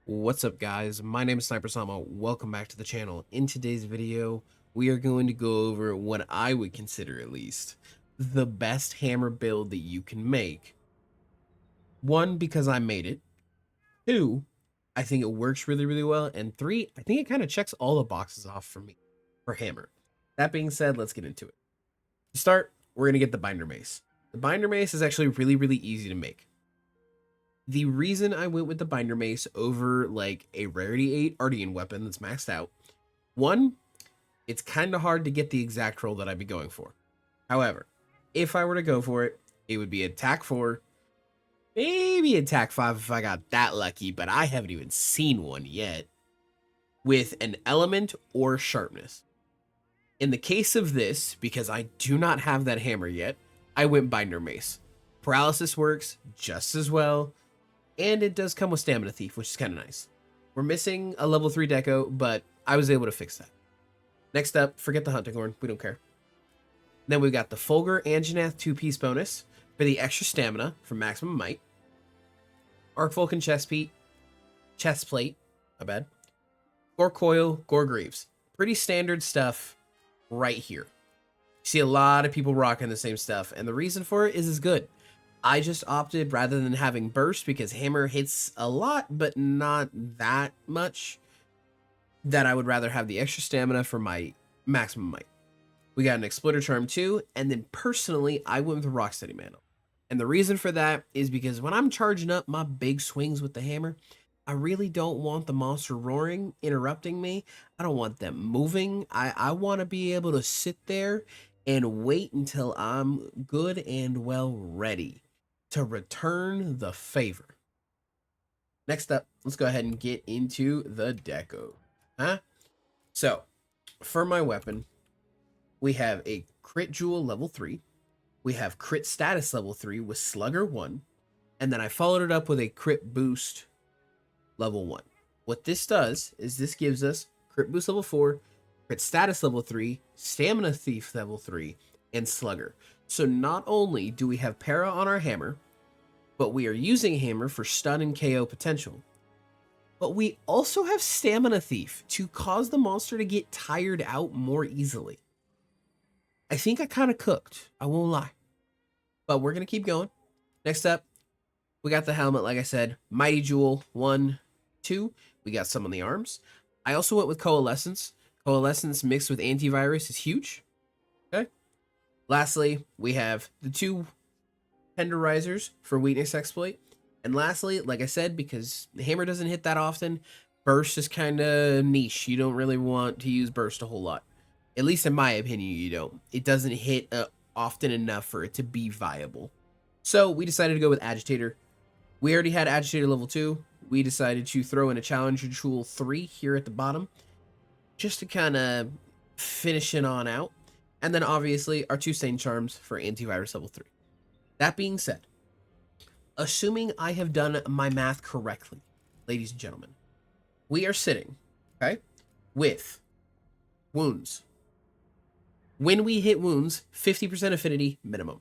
What's up, guys? My name is SnyperSama. Welcome back to the channel. In today's video, we are going to go over what I would consider, at least, the best hammer build that you can make. One, because I made it. Two, I think it works really, really well. And three, I think it kind of checks all the boxes off for me for hammer. That being said, let's get into it. To start, we're going to get the binder mace. The binder mace is actually really, really easy to make. The reason I went with the binder mace over like a rarity 8 Ardean weapon that's maxed out, one, it's kind of hard to get the exact roll that I'd be going for. However, if I were to go for it, it would be attack 4, maybe attack 5 if I got that lucky, but I haven't even seen one yet, with an element or sharpness. In the case of this, because I do not have that hammer yet, I went binder mace. Paralysis works just as well, and it does come with Stamina Thief, which is kind of nice. We're missing a level 3 deco, but I was able to fix that. Next up, forget the Hunting Horn. We don't care. Then we've got the Fulgur Anjanath 2-piece bonus for the extra stamina for maximum might. Arc Vulcan chest plate, my bad. Gore Coil, Gore Greaves. Pretty standard stuff right here. You see a lot of people rocking the same stuff, and the reason for it is good. I just opted rather than having burst because hammer hits a lot, but not that much, that I would rather have the extra stamina for my maximum might. We got an Exploiter Charm too, and then personally, I went with Rocksteady Mantle. And the reason for that is because when I'm charging up my big swings with the hammer, I really don't want the monster roaring, interrupting me. I don't want them moving. I want to be able to sit there and wait until I'm good and well ready to return the favor. Next up, let's go ahead and get into the deco. So, for my weapon, we have a crit jewel level 3. We have crit status level 3 with Slugger 1. And then I followed it up with a crit boost level 1. What this does is this gives us crit boost level 4, crit status level 3, stamina thief level 3, and slugger. So not only do we have para on our hammer, but we are using hammer for stun and KO potential. But we also have stamina thief to cause the monster to get tired out more easily. I think I kind of cooked, I won't lie. But we're going to keep going. Next up, we got the helmet, like I said, Mighty Jewel 1, 2. We got some on the arms. I also went with Coalescence. Coalescence mixed with Antivirus is huge. Okay. Lastly, we have the 2 Tenderizers for weakness exploit. And lastly, like I said, because the hammer doesn't hit that often, burst is kind of niche. You don't really want to use burst a whole lot. At least in my opinion, you don't. It doesn't hit often enough for it to be viable. So we decided to go with Agitator. We already had Agitator level 2. We decided to throw in a Challenger Jewel 3 here at the bottom, just to kind of finish it on out. And then obviously our 2 Stain Charms for Antivirus level 3. That being said, assuming I have done my math correctly, ladies and gentlemen, we are sitting, okay, with wounds. When we hit wounds, 50% affinity minimum,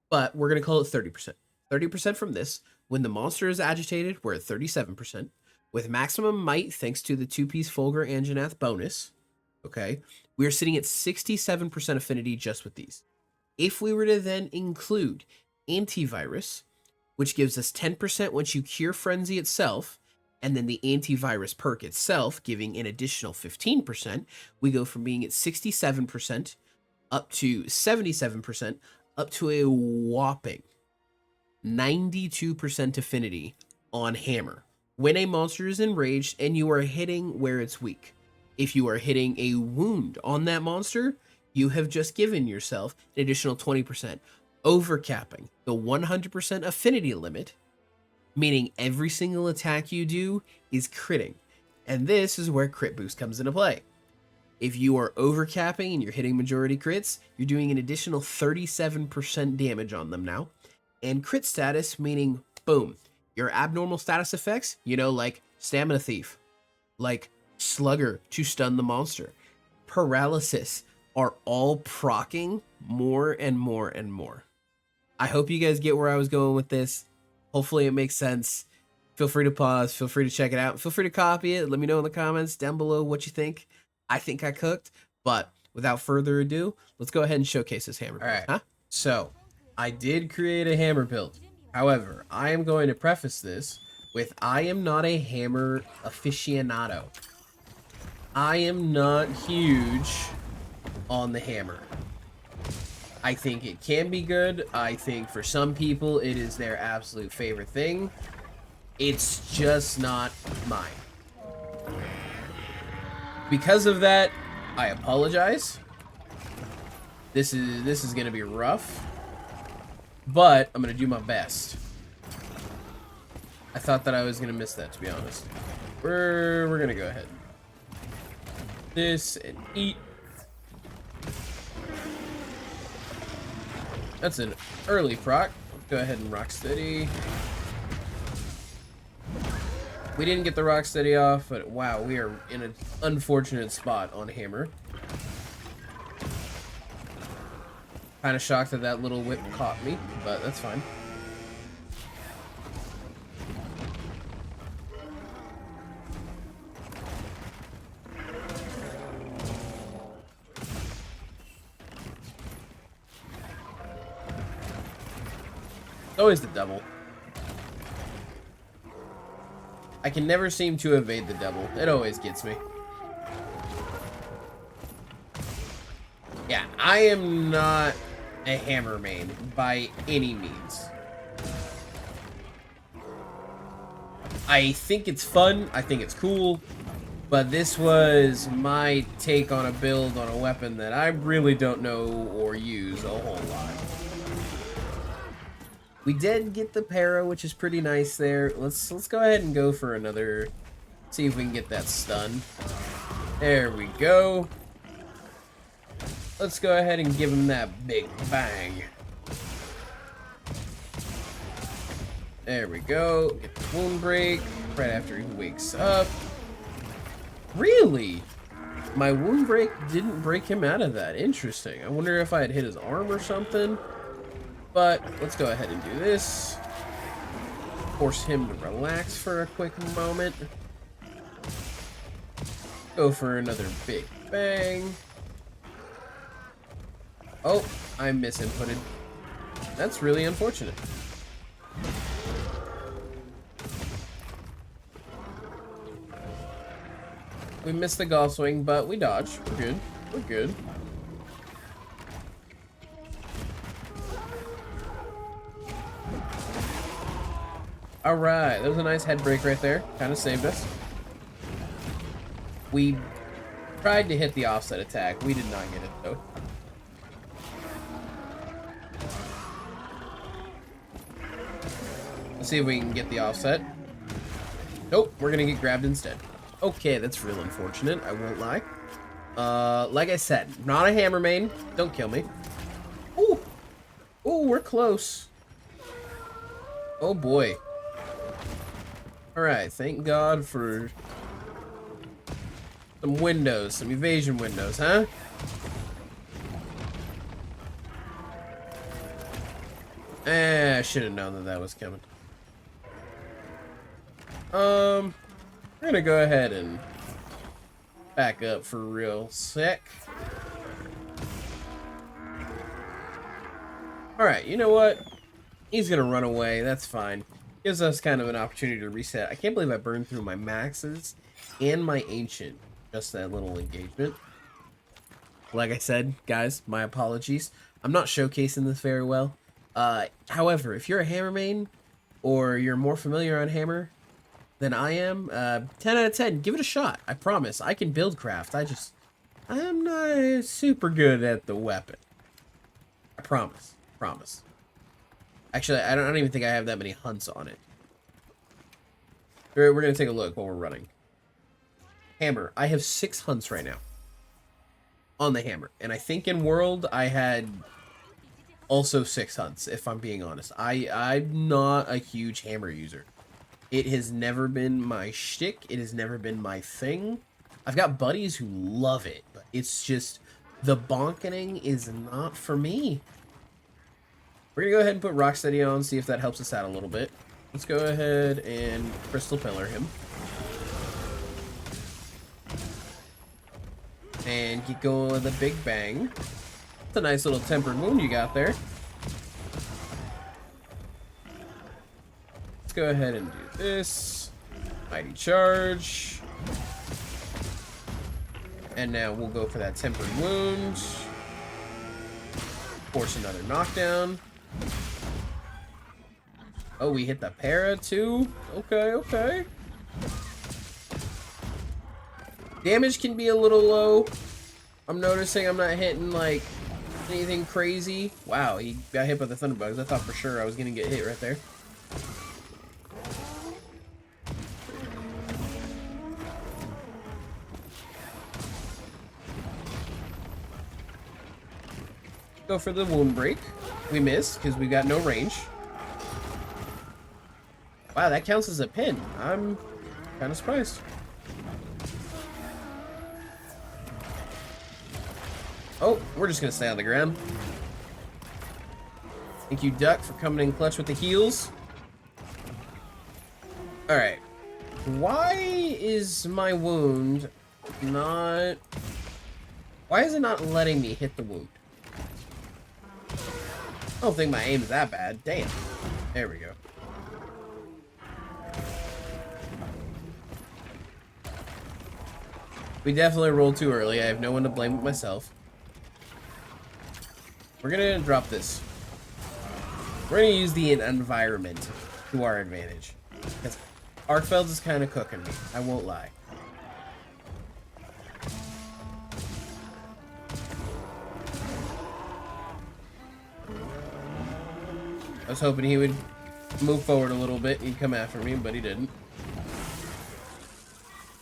but we're going to call it 30%. 30% from this. When the monster is agitated, we're at 37%. With maximum might, thanks to the 2-piece Fulgur Anjanath bonus, okay, we are sitting at 67% affinity just with these. If we were to then include Antivirus, which gives us 10% once you cure Frenzy itself, and then the Antivirus perk itself giving an additional 15%, we go from being at 67% up to 77%, up to a whopping 92% affinity on hammer when a monster is enraged and you are hitting where it's weak. If you are hitting a wound on that monster, you have just given yourself an additional 20%, overcapping the 100% affinity limit, meaning every single attack you do is critting. And this is where crit boost comes into play. If you are overcapping and you're hitting majority crits, you're doing an additional 37% damage on them now. And crit status, meaning, boom, your abnormal status effects, you know, like Stamina Thief, like Slugger to stun the monster, Paralysis, are all proccing more and more and more. I hope you guys get where I was going with this. Hopefully it makes sense. Feel free to pause. Feel free to check it out. Feel free to copy it. Let me know in the comments down below what you think. I think I cooked. But without further ado, let's go ahead and showcase this hammer build. All right. Huh? So, I did create a hammer build. However, I am going to preface this with I am not a hammer aficionado. I am not huge on the hammer. I think it can be good. I think for some people it is their absolute favorite thing. It's just not mine. Because of that, I apologize. This is gonna be rough, but I'm gonna do my best. I thought that I was gonna miss that, to be honest. We're gonna go ahead. This and eat. That's an early proc. Go ahead and rock steady. We didn't get the rock steady off, but wow, we are in an unfortunate spot on hammer. Kind of shocked that that little whip caught me, but that's fine. It's always the devil. I can never seem to evade the devil. It always gets me. Yeah, I am not a hammer main by any means. I think it's fun. I think it's cool. But this was my take on a build on a weapon that I really don't know or use a whole lot. We did get the para, which is pretty nice there. Let's go ahead and go for another. See if we can get that stun. There we go. Let's go ahead and give him that big bang. There we go. Get the wound break right after he wakes up. Really? My wound break didn't break him out of that. Interesting. I wonder if I had hit his arm or something. But let's go ahead and do this. Force him to relax for a quick moment. Go for another big bang. Oh, I misinputted. That's really unfortunate. We missed the golf swing, but we dodged. We're good. We're good. Alright, that was a nice head break right there. Kind of saved us. We tried to hit the offset attack. We did not get it, though. Let's see if we can get the offset. Nope, we're going to get grabbed instead. Okay, that's real unfortunate. I won't lie. Like I said, not a hammer main. Don't kill me. Ooh. Ooh, we're close. Oh, boy. Alright, thank God for some windows, some evasion windows, huh? I should have known that that was coming. We're gonna go ahead and back up for real sec. Alright, you know what? He's gonna run away, that's fine. Gives us kind of an opportunity to reset. I can't believe I burned through my maxes and my ancient. Just that little engagement. Like I said, guys, my apologies. I'm not showcasing this very well. However, if you're a hammer main, or you're more familiar on hammer than I am, 10 out of 10, give it a shot. I promise. I can build craft. I'm not super good at the weapon. I promise. Promise. Actually, I don't even think I have that many hunts on it. We're going to take a look while we're running. Hammer. I have 6 hunts right now. On the hammer. And I think in World, I had also 6 hunts, if I'm being honest. I'm not a huge hammer user. It has never been my shtick. It has never been my thing. I've got buddies who love it, but it's just the bonkening is not for me. We're gonna go ahead and put Rocksteady on, see if that helps us out a little bit. Let's go ahead and crystal pillar him. And get going with a big bang. It's a nice little tempered wound you got there. Let's go ahead and do this. Mighty charge. And now we'll go for that tempered wound. Force another knockdown. Oh, we hit the para too? Okay, okay. Damage can be a little low. I'm noticing I'm not hitting like anything crazy. Wow, he got hit by the thunderbugs. I thought for sure I was gonna get hit right there. Go for the wound break. We missed because we got no range. Wow, that counts as a pin. I'm kind of surprised. Oh, we're just gonna stay on the ground. Thank you, Duck, for coming in clutch with the heals. Alright. Why is my wound not... Why is it not letting me hit the wound? I don't think my aim is that bad. Damn. There we go. We definitely rolled too early. I have no one to blame but myself. We're gonna drop this. We're gonna use the environment to our advantage. Because Arkfeld is kind of cooking me. I won't lie. I was hoping he would move forward a little bit and he'd come after me, but he didn't.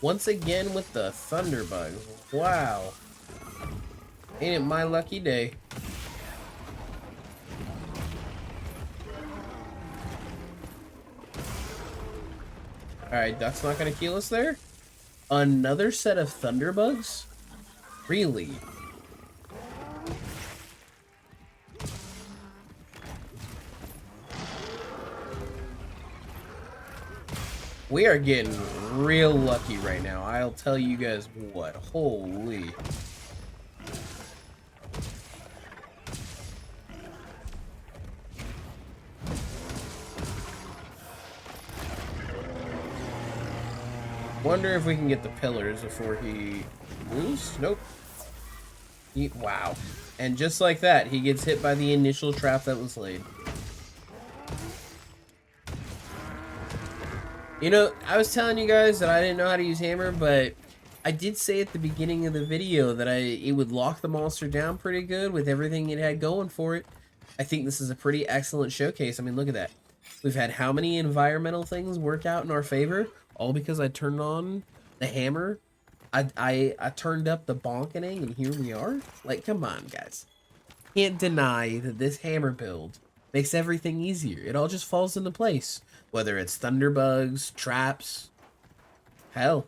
Once again with the thunderbug. Wow. Ain't it my lucky day. Alright, Duck's not gonna kill us there. Another set of thunderbugs? Really? We are getting real lucky right now. I'll tell you guys what. Holy. Wonder if we can get the pillars before he moves. Nope. Wow. And just like that, he gets hit by the initial trap that was laid. You know, I was telling you guys that I didn't know how to use hammer, but I did say at the beginning of the video that it would lock the monster down pretty good with everything it had going for it. I think this is a pretty excellent showcase. I mean, look at that. We've had how many environmental things work out in our favor? All because I turned on the hammer. I turned up the bonkening, and here we are. Like, come on, guys. Can't deny that this hammer build makes everything easier. It all just falls into place. Whether it's thunderbugs, traps, hell,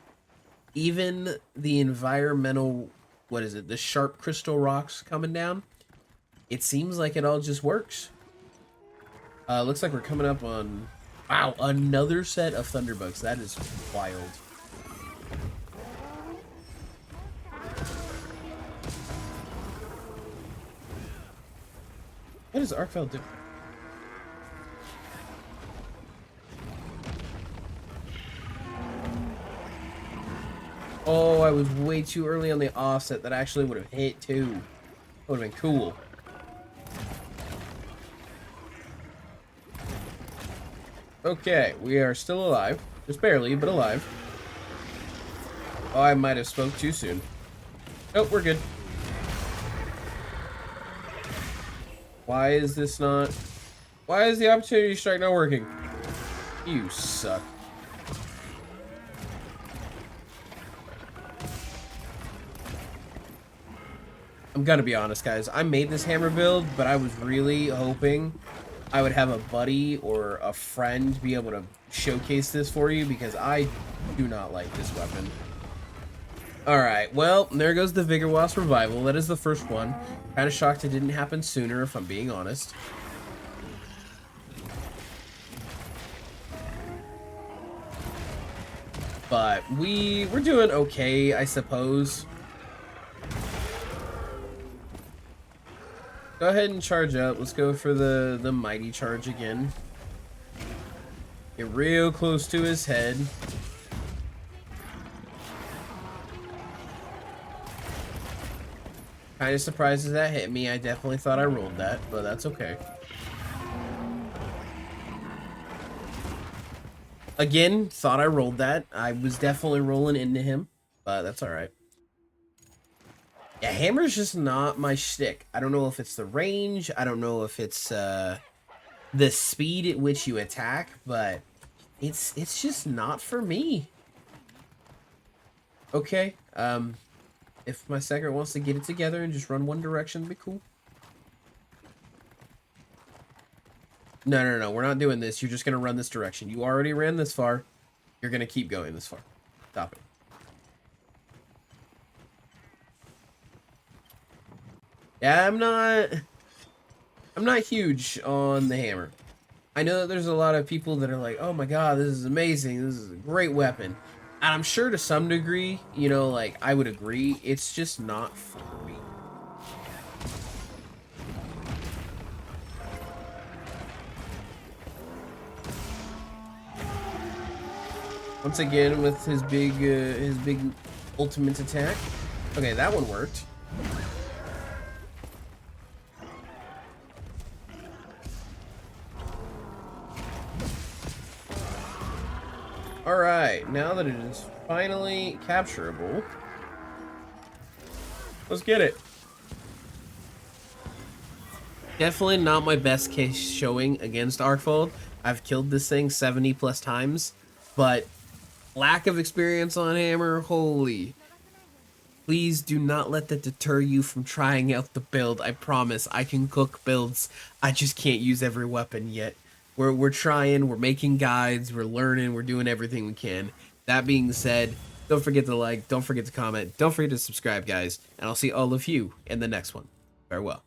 even the environmental, what is it, the sharp crystal rocks coming down, it seems like it all just works. Looks like we're coming up on, wow, another set of thunderbugs. That is wild. What does Arkfeld do? Oh, I was way too early on the offset. That actually would have hit too. Would have been cool. Okay, we are still alive. Just barely, but alive. Oh, I might have spoke too soon. Nope, we're good. Why is this not... Why is the opportunity strike not working? You suck. I'm gonna be honest, guys. I made this hammer build, but I was really hoping I would have a buddy or a friend be able to showcase this for you, because I do not like this weapon. Alright, well, there goes the Vigor Wasp revival. That is the first one. Kind of shocked it didn't happen sooner, if I'm being honest. but we're doing okay, I suppose. Go ahead and charge up. Let's go for the mighty charge again. Get real close to his head. Kind of surprised that hit me. I definitely thought I rolled that, but that's okay. Again, thought I rolled that. I was definitely rolling into him, but that's alright. Yeah, hammer's just not my shtick. I don't know if it's the range. I don't know if it's the speed at which you attack, but it's just not for me. Okay, if my stagger wants to get it together and just run one direction, it'd be cool. No, we're not doing this. You're just gonna run this direction. You already ran this far. You're gonna keep going this far. Stop it. Yeah, I'm not huge on the hammer. I know that there's a lot of people that are like, oh my god, this is amazing. This is a great weapon. And I'm sure to some degree, you know, like, I would agree. It's just not for me. Once again with his big ultimate attack. Okay, that one worked. Alright, now that it is finally capturable, let's get it. Definitely not my best case showing against Arcfold. I've killed this thing 70 plus times, but lack of experience on hammer, holy. Please do not let that deter you from trying out the build. I promise I can cook builds. I just can't use every weapon yet. We're trying, we're making guides, we're learning, we're doing everything we can. That being said, don't forget to like, don't forget to comment, don't forget to subscribe, guys, and I'll see all of you in the next one. Farewell.